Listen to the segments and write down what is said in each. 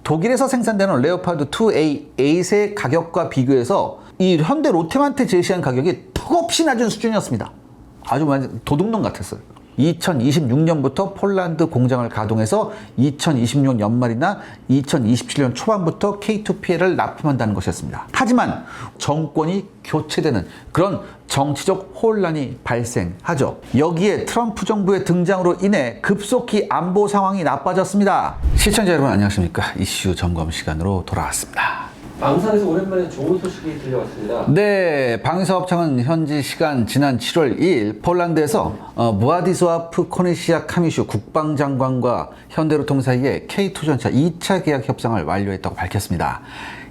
독일에서 생산되는 레오파드 2A 8의 가격과 비교해서 이 현대 로템한테 제시한 가격이 턱없이 낮은 수준이었습니다. 아주 완전 도둑놈 같았어요. 2026년부터 폴란드 공장을 가동해서 2026년 연말이나 2027년 초반부터 K2PL을 납품한다는 것이었습니다. 하지만 정권이 교체되는 그런 정치적 혼란이 발생하죠. 여기에 트럼프 정부의 등장으로 인해 급속히 안보 상황이 나빠졌습니다. 시청자 여러분 안녕하십니까? 이슈 점검 시간으로 돌아왔습니다. 방산에서 오랜만에 좋은 소식이 들려왔습니다. 네, 방위사업청은 현지 시간 지난 7월 2일 폴란드에서 무아디스와프 코네시아 카미슈 국방장관과 현대로통 사이에 K2 전차 2차 계약 협상을 완료했다고 밝혔습니다.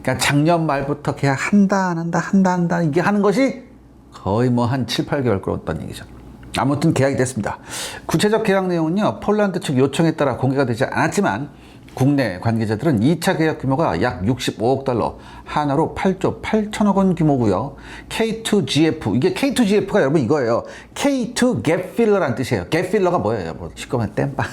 그러니까 작년 말부터 계약한다 안 한다 이게 하는 것이 거의 뭐 한 7, 8개월 끌었던 얘기죠. 아무튼 계약이 됐습니다. 구체적 계약 내용은요, 폴란드 측 요청에 따라 공개가 되지 않았지만 국내 관계자들은 2차 계약 규모가 약 65억 달러, 하나로 8조 8천억 원 규모고요. K2GF, 이게 K2GF가 여러분 이거예요. K2 갭 필러라는 뜻이에요. 갭 필러가 뭐예요? 뭐 시꺼먼 땜빵.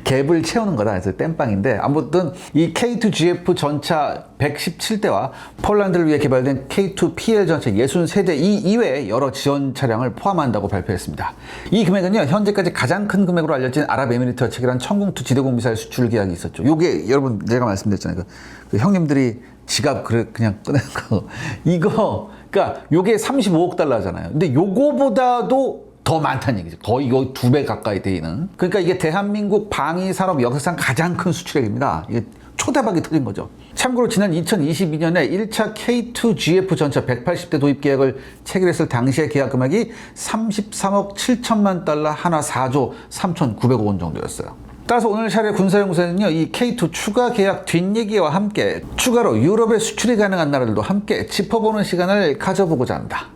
갭을 채우는 거라 해서 땜빵인데, 아무튼 이 K2GF 전차 117대와 폴란드를 위해 개발된 K2PL 전차 63대 이외에 여러 지원 차량을 포함한다고 발표했습니다. 이 금액은요, 현재까지 가장 큰 금액으로 알려진 아랍에미리트와 체결한 천궁2 지대공 미사일 수출 계약이 있었죠. 요게 여러분 제가 말씀드렸잖아요. 그 형님들이 지갑 그냥 꺼낸 거. 이거 그러니까 요게 35억 달러잖아요. 근데 요거보다도 더 많다는 얘기죠. 거의 이거 2배 가까이 되는. 그러니까 이게 대한민국 방위산업 역사상 가장 큰 수출액입니다. 이게 초대박이 터진 거죠. 참고로 지난 2022년에 1차 K2GF 전차 180대 도입 계약을 체결했을 당시의 계약 금액이 33억 7천만 달러, 하나 4조 3,900억 원 정도였어요. 따라서 오늘 차례 군사연구소는요, 이 K2 추가 계약 뒷얘기와 함께 추가로 유럽에 수출이 가능한 나라들도 함께 짚어보는 시간을 가져보고자 합니다.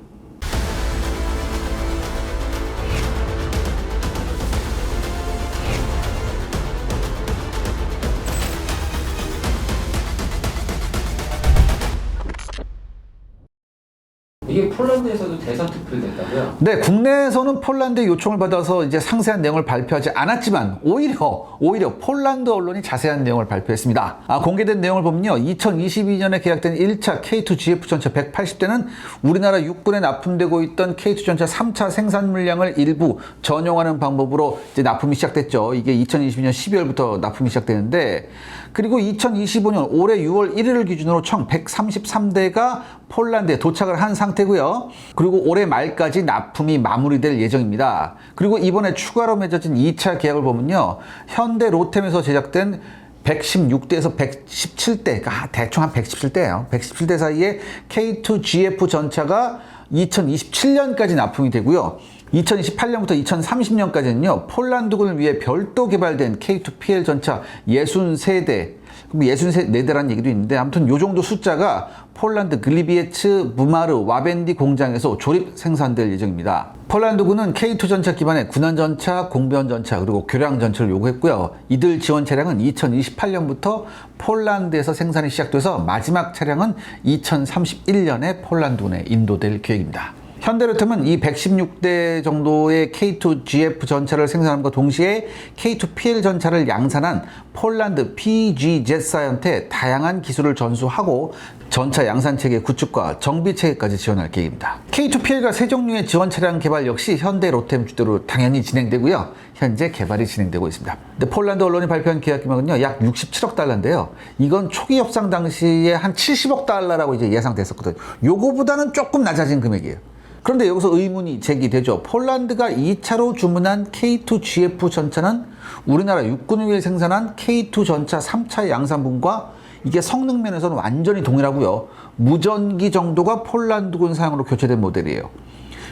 이게 폴란드에서도 대선 투표를 냈다고요? 네, 국내에서는 폴란드의 요청을 받아서 이제 상세한 내용을 발표하지 않았지만 오히려 폴란드 언론이 자세한 내용을 발표했습니다. 공개된 내용을 보면요, 2022년에 계약된 1차 K2GF 전차 180대는 우리나라 육군에 납품되고 있던 K2 전차 3차 생산 물량을 일부 전용하는 방법으로 이제 납품이 시작됐죠. 이게 2022년 12월부터 납품이 시작되는데, 그리고 2025년 올해 6월 1일을 기준으로 총 133대가 폴란드에 도착을 한 상태고요. 그리고 올해 말까지 납품이 마무리될 예정입니다. 그리고 이번에 추가로 맺어진 2차 계약을 보면요, 현대 로템에서 제작된 116대에서 117대, 그러니까 대충 한 117대예요. 117대 사이에 K2GF 전차가 2027년까지 납품이 되고요. 2028년부터 2030년까지는요, 폴란드군을 위해 별도 개발된 K2PL 전차 63대, 64대라는 얘기도 있는데, 아무튼 요 정도 숫자가 폴란드 글리비에츠 무마르 와벤디 공장에서 조립 생산될 예정입니다. 폴란드군은 K2 전차 기반의 군안 전차, 공변 전차, 그리고 교량 전차를 요구했고요. 이들 지원 차량은 2028년부터 폴란드에서 생산이 시작돼서 마지막 차량은 2031년에 폴란드군에 인도될 계획입니다. 현대로템은 이 116대 정도의 K2GF 전차를 생산함과 동시에 K2PL 전차를 양산한 폴란드 PG제트사한테 다양한 기술을 전수하고 전차 양산체계 구축과 정비체계까지 지원할 계획입니다. K2PL과 세 종류의 지원 차량 개발 역시 현대로템 주도로 당연히 진행되고요. 현재 개발이 진행되고 있습니다. 근데 폴란드 언론이 발표한 계약 금액은요, 약 67억 달러인데요. 이건 초기 협상 당시에 한 70억 달러라고 이제 예상됐었거든요. 요거보다는 조금 낮아진 금액이에요. 그런데 여기서 의문이 제기되죠. 폴란드가 2차로 주문한 K2GF 전차는 우리나라 육군을 위해 생산한 K2 전차 3차 양산분과 이게 성능 면에서는 완전히 동일하고요. 무전기 정도가 폴란드군 사용으로 교체된 모델이에요.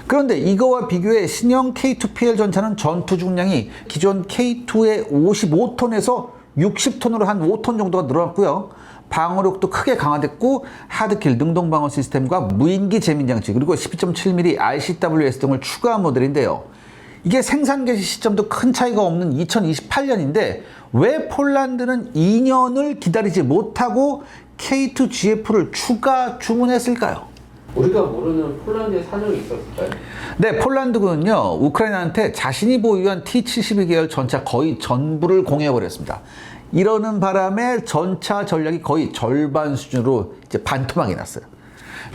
그런데 이거와 비교해 신형 K2PL 전차는 전투 중량이 기존 K2의 55톤에서 60톤으로 한 5톤 정도가 늘어났고요. 방어력도 크게 강화됐고, 하드킬 능동 방어 시스템과 무인기 재민 장치, 그리고 12.7mm RCWS 등을 추가한 모델인데요. 이게 생산 개시 시점도 큰 차이가 없는 2028년인데 왜 폴란드는 2년을 기다리지 못하고 K2GF를 추가 주문했을까요? 우리가 모르는 폴란드의 사정이 있었을까요? 네, 폴란드군은요, 우크라이나한테 자신이 보유한 T-72 계열 전차 거의 전부를 공유해버렸습니다. 이러는 바람에 전차 전략이 거의 절반 수준으로 이제 반토막이 났어요.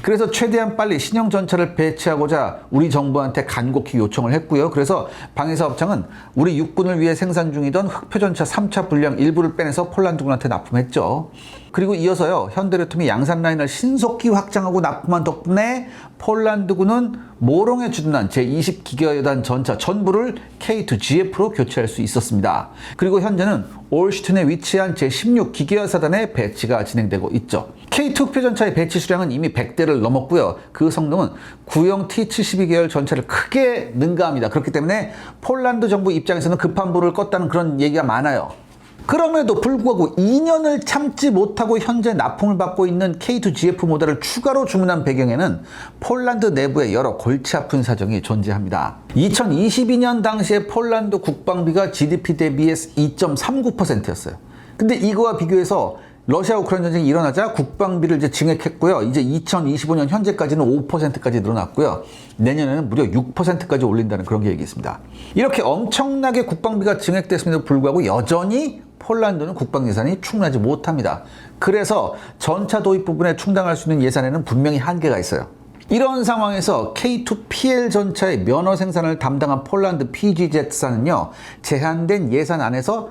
그래서 최대한 빨리 신형 전차를 배치하고자 우리 정부한테 간곡히 요청을 했고요. 그래서 방위사업청은 우리 육군을 위해 생산 중이던 흑표전차 3차 분량 일부를 빼내서 폴란드군한테 납품했죠. 그리고 이어서요, 현대로템이 양산 라인을 신속히 확장하고 납품한 덕분에 폴란드군은 모롱에 주둔한 제20기가여단 전차 전부를 K2GF로 교체할 수 있었습니다. 그리고 현재는 올슈튼에 위치한 제16기계화사단에 배치가 진행되고 있죠. K2 흑표전차의 배치 수량은 이미 100대를 넘었고요. 그 성능은 구형 T72 계열 전차를 크게 능가합니다. 그렇기 때문에 폴란드 정부 입장에서는 급한 불을 껐다는 그런 얘기가 많아요. 그럼에도 불구하고 2년을 참지 못하고 현재 납품을 받고 있는 K2GF 모델을 추가로 주문한 배경에는 폴란드 내부에 여러 골치 아픈 사정이 존재합니다. 2022년 당시에 폴란드 국방비가 GDP 대비해서 2.39%였어요. 근데 이거와 비교해서 러시아 우크라이나 전쟁이 일어나자 국방비를 이제 증액했고요. 이제 2025년 현재까지는 5%까지 늘어났고요. 내년에는 무려 6%까지 올린다는 그런 계획이 있습니다. 이렇게 엄청나게 국방비가 증액됐음에도 불구하고 여전히 폴란드는 국방 예산이 충분하지 못합니다. 그래서 전차 도입 부분에 충당할 수 있는 예산에는 분명히 한계가 있어요. 이런 상황에서 K2PL 전차의 면허 생산을 담당한 폴란드 PGZ사는요, 제한된 예산 안에서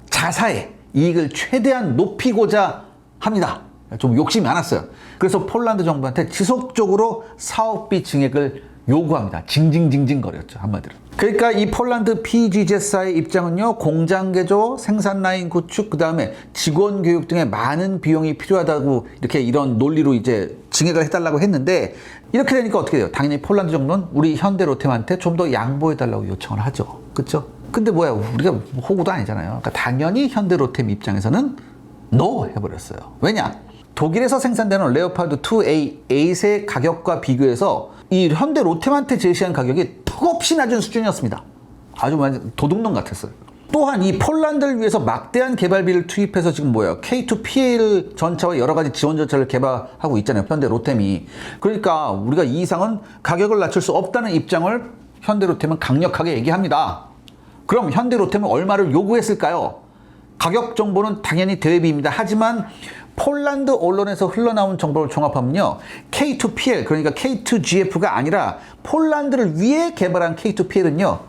자사의 이익을 최대한 높이고자 합니다. 좀 욕심이 많았어요. 그래서 폴란드 정부한테 지속적으로 사업비 증액을 요구합니다. 징징징징거렸죠, 한마디로. 그러니까 이 폴란드 PGZ사의 입장은요, 공장 개조, 생산 라인 구축, 그 다음에 직원 교육 등의 많은 비용이 필요하다고 이렇게 이런 논리로 이제 증액을 해달라고 했는데, 이렇게 되니까 어떻게 돼요? 당연히 폴란드 정부는 우리 현대로템한테 좀 더 양보해달라고 요청을 하죠. 그렇죠? 근데 뭐야, 우리가 호구도 아니잖아요. 그러니까 당연히 현대로템 입장에서는 NO 해버렸어요. 왜냐? 독일에서 생산되는 레오파드 2A8의 가격과 비교해서 이 현대로템한테 제시한 가격이 턱없이 낮은 수준이었습니다. 아주 완전 도둑놈 같았어요. 또한 이 폴란드를 위해서 막대한 개발비를 투입해서 지금 뭐예요? K2PL 전차와 여러 가지 지원 전차를 개발하고 있잖아요. 현대로템이. 그러니까 우리가 이 이상은 가격을 낮출 수 없다는 입장을 현대로템은 강력하게 얘기합니다. 그럼 현대로템은 얼마를 요구했을까요? 가격 정보는 당연히 대회비입니다. 하지만 폴란드 언론에서 흘러나온 정보를 종합하면요, K2PL, 그러니까 K2GF가 아니라 폴란드를 위해 개발한 K2PL은요,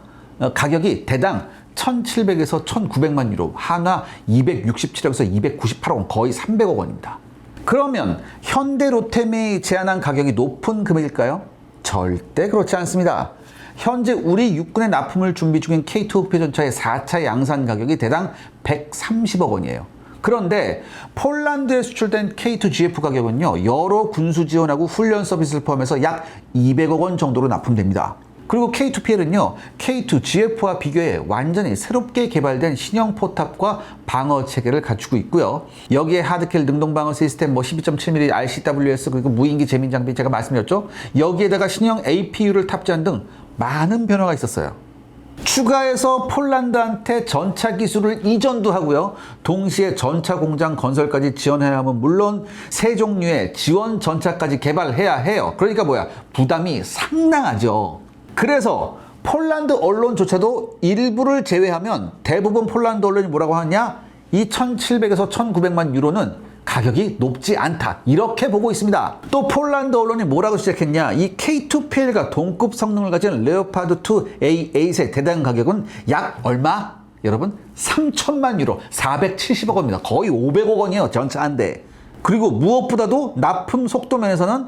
가격이 대당 1,700에서 1,900만 유로, 한화 267억에서 298억 원, 거의 300억 원입니다. 그러면 현대로템이 제안한 가격이 높은 금액일까요? 절대 그렇지 않습니다. 현재 우리 육군의 납품을 준비 중인 K2 흑표전차의 4차 양산 가격이 대당 130억 원이에요. 그런데 폴란드에 수출된 K2GF 가격은요, 여러 군수 지원하고 훈련 서비스를 포함해서 약 200억 원 정도로 납품됩니다. 그리고 K2PL은요, K2GF와 비교해 완전히 새롭게 개발된 신형 포탑과 방어 체계를 갖추고 있고요. 여기에 하드킬 능동 방어 시스템, 12.7mm RCWS, 그리고 무인기 재민 장비 제가 말씀드렸죠. 여기에다가 신형 APU를 탑재한 등 많은 변화가 있었어요. 추가해서 폴란드한테 전차 기술을 이전도 하고요. 동시에 전차 공장 건설까지 지원해야 하면 물론 새 종류의 지원 전차까지 개발해야 해요. 그러니까 뭐야? 부담이 상당하죠. 그래서 폴란드 언론조차도 일부를 제외하면 대부분 폴란드 언론이 뭐라고 하냐? 이 1,700에서 1,900만 유로는 가격이 높지 않다, 이렇게 보고 있습니다. 또 폴란드 언론이 뭐라고 시작했냐? 이 K2PL과 동급 성능을 가진 레오파드 2A8의 대당 가격은 약 얼마? 여러분, 3천만 유로, 470억 원입니다. 거의 500억 원이에요, 전차 한 대. 그리고 무엇보다도 납품 속도 면에서는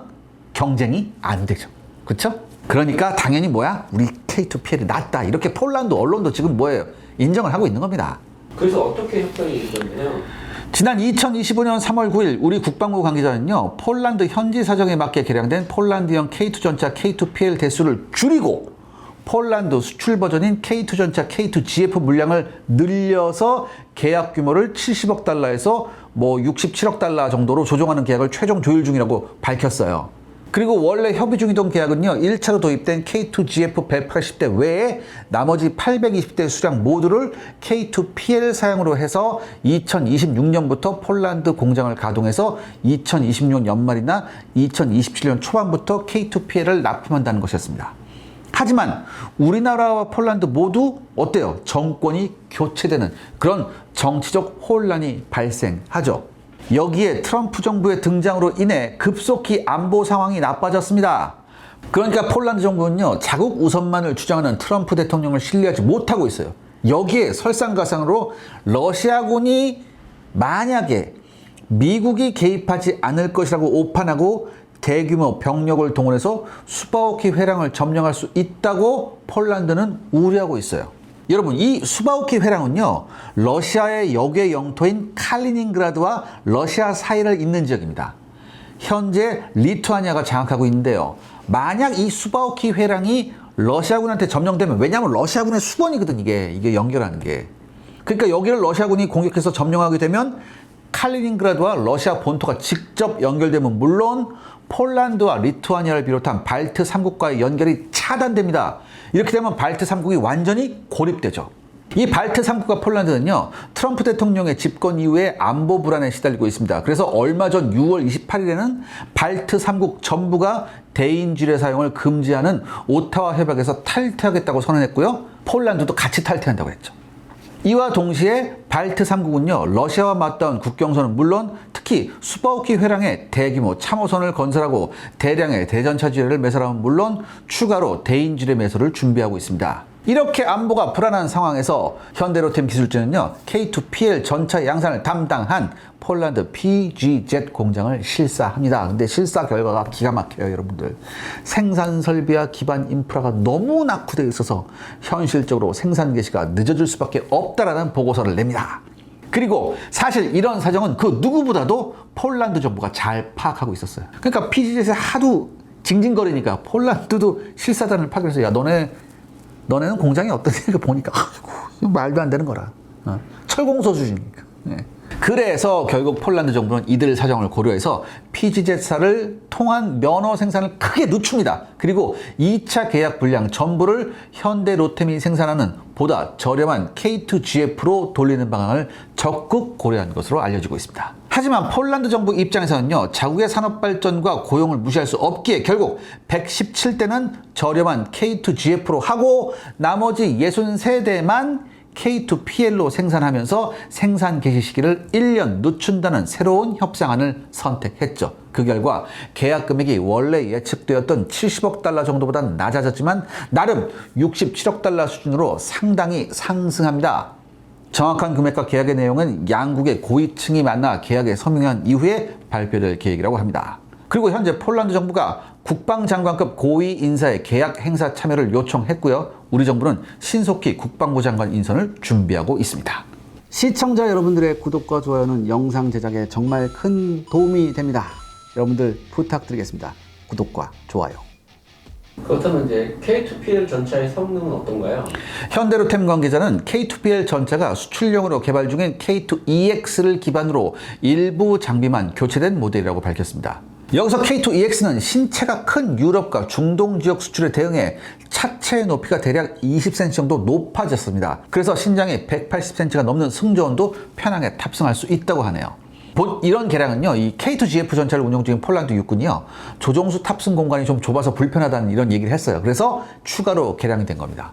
경쟁이 안 되죠. 그렇죠? 그러니까 당연히 뭐야? 우리 K2PL이 낫다, 이렇게 폴란드 언론도 지금 뭐예요? 인정을 하고 있는 겁니다. 그래서 어떻게 협상이 이루어졌나요? 지난 2025년 3월 9일 우리 국방부 관계자는요, 폴란드 현지 사정에 맞게 개량된 폴란드형 K2 전차 K2PL 대수를 줄이고 폴란드 수출 버전인 K2 전차 K2GF 물량을 늘려서 계약 규모를 70억 달러에서 뭐 67억 달러 정도로 조정하는 계약을 최종 조율 중이라고 밝혔어요. 그리고 원래 협의 중이던 계약은요, 1차로 도입된 K2GF 180대 외에 나머지 820대 수량 모두를 K2PL 사용으로 해서 2026년부터 폴란드 공장을 가동해서 2026년 연말이나 2027년 초반부터 K2PL을 납품한다는 것이었습니다. 하지만 우리나라와 폴란드 모두 어때요? 정권이 교체되는 그런 정치적 혼란이 발생하죠. 여기에 트럼프 정부의 등장으로 인해 급속히 안보 상황이 나빠졌습니다. 그러니까 폴란드 정부는요, 자국 우선만을 주장하는 트럼프 대통령을 신뢰하지 못하고 있어요. 여기에 설상가상으로 러시아군이 만약에 미국이 개입하지 않을 것이라고 오판하고 대규모 병력을 동원해서 수바우키 회랑을 점령할 수 있다고 폴란드는 우려하고 있어요. 여러분, 이 수바우키 회랑은요, 러시아의 역의 영토인 칼리닝그라드와 러시아 사이를 잇는 지역입니다. 현재 리투아니아가 장악하고 있는데요. 만약 이 수바우키 회랑이 러시아군한테 점령되면, 왜냐하면 러시아군의 수번이거든, 이게 연결하는 게. 그러니까 여기를 러시아군이 공격해서 점령하게 되면 칼리닝그라드와 러시아 본토가 직접 연결되면 물론 폴란드와 리투아니아를 비롯한 발트 3국과의 연결이 차단됩니다. 이렇게 되면 발트 3국이 완전히 고립되죠. 이 발트 3국과 폴란드는요, 트럼프 대통령의 집권 이후에 안보 불안에 시달리고 있습니다. 그래서 얼마 전 6월 28일에는 발트 3국 전부가 대인지뢰 사용을 금지하는 오타와 협약에서 탈퇴하겠다고 선언했고요. 폴란드도 같이 탈퇴한다고 했죠. 이와 동시에 발트 3국은요, 러시아와 맞닿은 국경선은 물론 특히 수바우키 회랑에 대규모 참호선을 건설하고 대량의 대전차 지뢰를 매설하면 물론 추가로 대인지뢰 매설을 준비하고 있습니다. 이렇게 안보가 불안한 상황에서 현대로템 기술자는요, K2PL 전차 양산을 담당한 폴란드 PGZ 공장을 실사합니다. 근데 실사 결과가 기가 막혀요, 여러분들. 생산 설비와 기반 인프라가 너무 낙후되어 있어서 현실적으로 생산 개시가 늦어질 수밖에 없다라는 보고서를 냅니다. 그리고 사실 이런 사정은 그 누구보다도 폴란드 정부가 잘 파악하고 있었어요. 그러니까 PGZ에 하도 징징거리니까 폴란드도 실사단을 파견해서 야, 너네는 공장이 어떠냐 보니까 말도 안 되는 거라. 철공소 수준이니까. 그래서 결국 폴란드 정부는 이들 사정을 고려해서 PGZ사를 통한 면허 생산을 크게 늦춥니다. 그리고 2차 계약 분량 전부를 현대로템이 생산하는 보다 저렴한 K2GF로 돌리는 방향을 적극 고려한 것으로 알려지고 있습니다. 하지만 폴란드 정부 입장에서는요, 자국의 산업 발전과 고용을 무시할 수 없기에 결국 117대는 저렴한 K2GF로 하고 나머지 63대만 K2PL로 생산하면서 생산 개시 시기를 1년 늦춘다는 새로운 협상안을 선택했죠. 그 결과 계약 금액이 원래 예측되었던 70억 달러 정도보다는 낮아졌지만 나름 67억 달러 수준으로 상당히 상승합니다. 정확한 금액과 계약의 내용은 양국의 고위층이 만나 계약에 서명한 이후에 발표될 계획이라고 합니다. 그리고 현재 폴란드 정부가 국방장관급 고위 인사의 계약 행사 참여를 요청했고요. 우리 정부는 신속히 국방부 장관 인선을 준비하고 있습니다. 시청자 여러분들의 구독과 좋아요는 영상 제작에 정말 큰 도움이 됩니다. 여러분들 부탁드리겠습니다. 구독과 좋아요. 그렇다면 이제 K2PL 전차의 성능은 어떤가요? 현대로템 관계자는 K2PL 전차가 수출용으로 개발 중인 K2EX를 기반으로 일부 장비만 교체된 모델이라고 밝혔습니다. 여기서 K2EX는 신체가 큰 유럽과 중동 지역 수출에 대응해 차체의 높이가 대략 20cm 정도 높아졌습니다. 그래서 신장이 180cm가 넘는 승조원도 편하게 탑승할 수 있다고 하네요. 이런 개량은요, 이 K2GF 전차를 운용 중인 폴란드 육군이요, 조종수 탑승 공간이 좀 좁아서 불편하다는 이런 얘기를 했어요. 그래서 추가로 개량이 된 겁니다.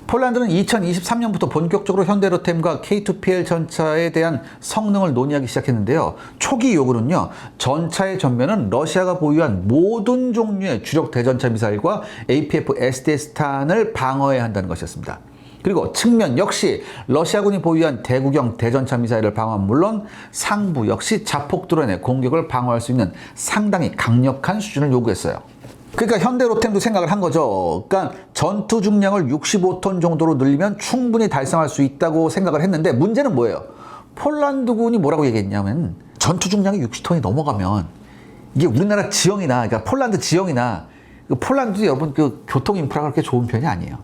폴란드는 2023년부터 본격적으로 현대로템과 K2PL 전차에 대한 성능을 논의하기 시작했는데요. 초기 요구는요, 전차의 전면은 러시아가 보유한 모든 종류의 주력 대전차 미사일과 APF-SDS탄을 방어해야 한다는 것이었습니다. 그리고 측면 역시 러시아군이 보유한 대구경 대전차 미사일을 방어하면 물론 상부 역시 자폭 드론의 공격을 방어할 수 있는 상당히 강력한 수준을 요구했어요. 그러니까 현대로템도 생각을 한 거죠. 그러니까 전투 중량을 65톤 정도로 늘리면 충분히 달성할 수 있다고 생각을 했는데 문제는 뭐예요? 폴란드군이 뭐라고 얘기했냐면 전투 중량이 60톤이 넘어가면 이게 우리나라 지형이나 그러니까 폴란드 지형이나 폴란드 여러분 그 교통 인프라가 그렇게 좋은 편이 아니에요.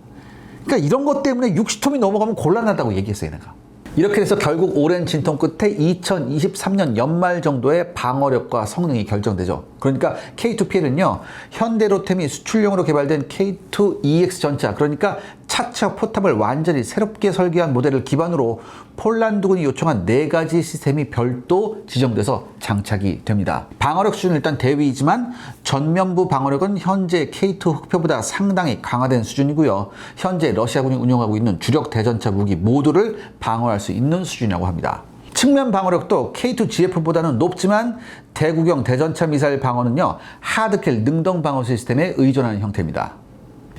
그러니까 이런 것 때문에 60톤이 넘어가면 곤란하다고 얘기했어요, 내가. 이렇게 해서 결국 오랜 진통 끝에 2023년 연말 정도의 방어력과 성능이 결정되죠. 그러니까 K2PL은요, 현대로템이 수출용으로 개발된 K2EX 전차, 그러니까 차체와 포탑을 완전히 새롭게 설계한 모델을 기반으로 폴란드군이 요청한 4가지 시스템이 별도 지정돼서 장착이 됩니다. 방어력 수준은 일단 대위이지만 전면부 방어력은 현재 K2 흑표보다 상당히 강화된 수준이고요. 현재 러시아군이 운용하고 있는 주력 대전차 무기 모두를 방어할 수 있는 수준이라고 합니다. 측면 방어력도 K2GF보다는 높지만 대구경 대전차 미사일 방어는요, 하드킬 능동 방어 시스템에 의존하는 형태입니다.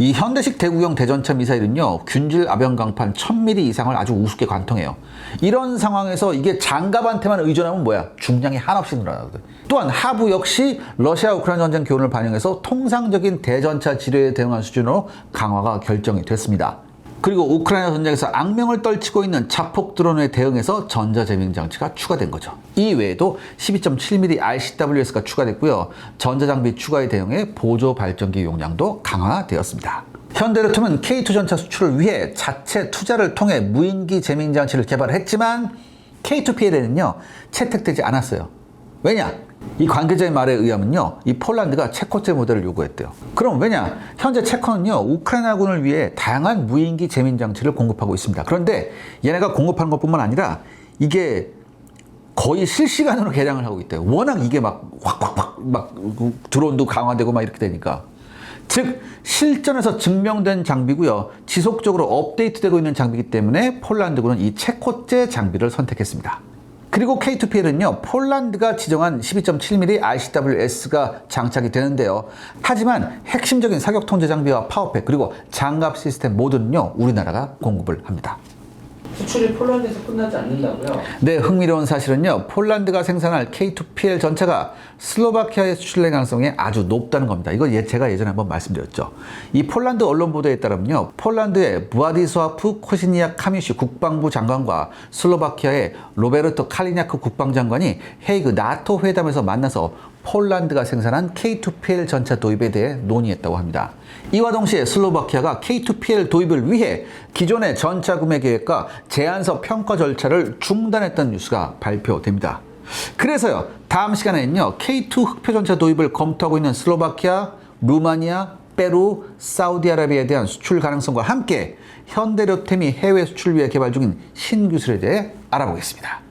이 현대식 대구경 대전차 미사일은요, 균질 아변 강판 1000mm 이상을 아주 우습게 관통해요. 이런 상황에서 이게 장갑한테만 의존하면 뭐야? 중량이 한없이 늘어나거든. 또한 하부 역시 러시아 우크라이나 전쟁 교훈을 반영해서 통상적인 대전차 지뢰에 대응한 수준으로 강화가 결정이 됐습니다. 그리고 우크라이나 전쟁에서 악명을 떨치고 있는 자폭 드론에 대응해서 전자제밍 장치가 추가된 거죠. 이 외에도 12.7mm RCWS가 추가됐고요. 전자장비 추가에 대응해 보조 발전기 용량도 강화되었습니다. 현대로템은 K2 전차 수출을 위해 자체 투자를 통해 무인기 제밍 장치를 개발했지만 K2PL에는요 채택되지 않았어요. 왜냐? 이 관계자의 말에 의하면요, 이 폴란드가 체코제 모델을 요구했대요. 그럼 왜냐? 현재 체코는요, 우크라이나군을 위해 다양한 무인기 제민 장치를 공급하고 있습니다. 그런데 얘네가 공급하는 것뿐만 아니라 이게 거의 실시간으로 개량을 하고 있대요. 워낙 이게 막 확 막 드론도 강화되고 막 이렇게 되니까. 즉 실전에서 증명된 장비고요. 지속적으로 업데이트되고 있는 장비이기 때문에 폴란드군은 이 체코제 장비를 선택했습니다. 그리고 K2PL은요, 폴란드가 지정한 12.7mm RCWS가 장착이 되는데요. 하지만 핵심적인 사격 통제 장비와 파워팩 그리고 장갑 시스템 모두는요, 우리나라가 공급을 합니다. 수출이 폴란드에서 끝나지 않는다고요? 네, 흥미로운 사실은요, 폴란드가 생산할 K2PL 전차가 슬로바키아에 수출될 가능성이 아주 높다는 겁니다. 이거 제가 예전에 한번 말씀드렸죠. 이 폴란드 언론 보도에 따르면요, 폴란드의 부아디스와프 코시니악 카미슈 국방부 장관과 슬로바키아의 로베르토 칼리냐크 국방장관이 헤이그 나토 회담에서 만나서 폴란드가 생산한 K2PL 전차 도입에 대해 논의했다고 합니다. 이와 동시에 슬로바키아가 K2PL 도입을 위해 기존의 전차 구매 계획과 제안서 평가 절차를 중단했던 뉴스가 발표됩니다. 그래서요, 다음 시간에는요, K2 흑표 전차 도입을 검토하고 있는 슬로바키아, 루마니아, 페루, 사우디아라비아에 대한 수출 가능성과 함께 현대로템이 해외 수출 위해 개발 중인 신기술에 대해 알아보겠습니다.